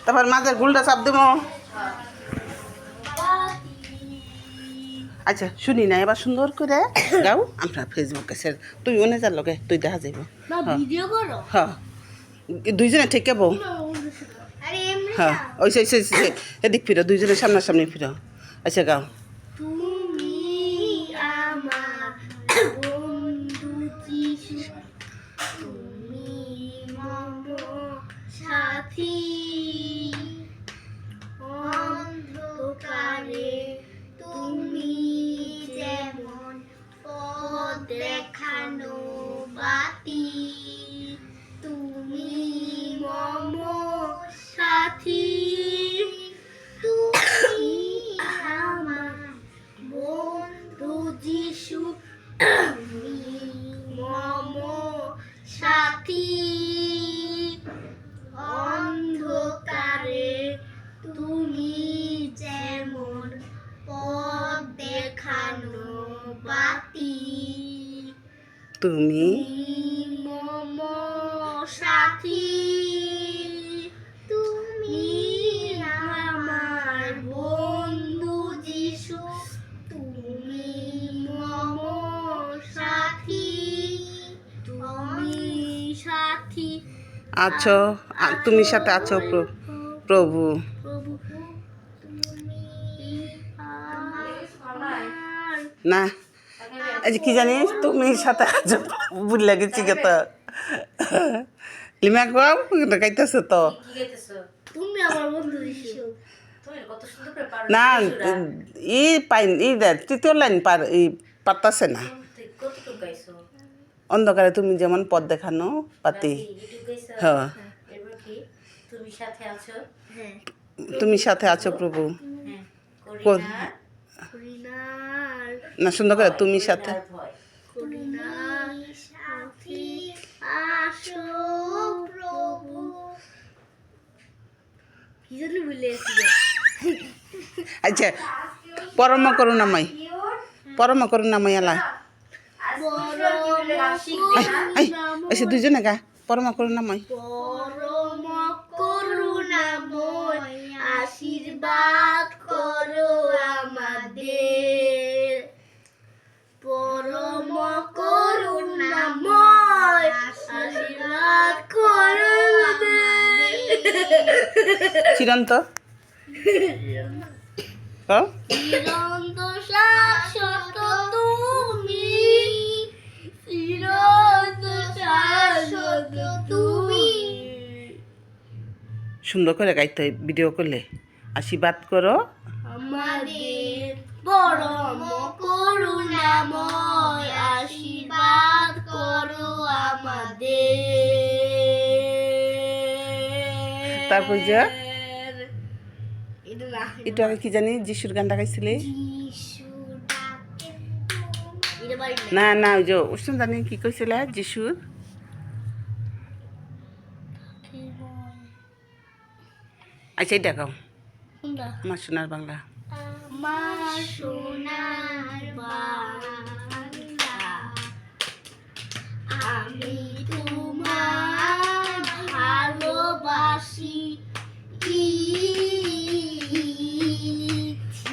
তারপর মাঝে গুলটা চাপ দেবো। আচ্ছা শুনি না, এবার সুন্দর করে গাও, আমরা ফেসবুকে শেয়ার। তুই ওনে যার লগে তুই দেখা যাইব। হ্যাঁ দুইজনে ঠিক বউ। হ্যাঁ ওই এদিক ফিরো, দুইজনের সামনাসামনি ফিরো। আচ্ছা গাও। তুমি আমার বন্ধু যিশু, তুমি মম সাথী, অন্ধকারে তুমি যেমন পথ দেখানো বাতি, তুমি মম সাথী, তুমি আমার বন্ধু যিশু, তুমি মম সাথী, অন্ধকারে তুমি যেমন পথ দেখানো বাতি, তুমি মম সাথী, তুমি আমার বন্ধু যিশু, তুমি মম সাথী, তুমি সাথী আছো, তুমি সাথে আছো প্রভু। প্রভু, তুমি আমার না এই যে কি জানিস, তুমি সাথে আছো বুঝলে গেছি তো। লিমা গাও গাইতেছে তো। তুমি আমার বন্ধু যিশু। না ই পাই ই তৃতীয় লাইন পারতাছে না। অন্ধকারে তুমি যেমন পথ দেখানো বাতি। হ্যাঁ তুমি সাথে আছো প্রভু। না সুন্দর করে তুমি সাথে। আসো প্রভু, কি জানি ভুলে গেছি। আচ্ছা পরম করুণাময়, পরম করুণাময় আলা। আচ্ছা দুইজনে গা, পরম করুণাময়। পরম করুণাময় আশীর্বাদ করো আমাদের, পরম করুণাময় আশীর্বাদ করো আমাদের। চিরন্ত চিরন্ত শাশ্বত তুমি, চিরন্ত শাশ্বত তুমি। সুন্দর করে গাইতে হয় ভিডিও করলে। আশীর্বাদ করো আমাদের, পরম করুণাময় আশীর্বাদ করো আমাদের। তারপর যে একটু আগে কি জানি যিশুর গানটা গাইছিলে। না না ওই যে ওষুধ জানি কি কইছিলে যিশুর। আচ্ছা এটা গাও, আমার সোনার বাংলা। আমার সোনার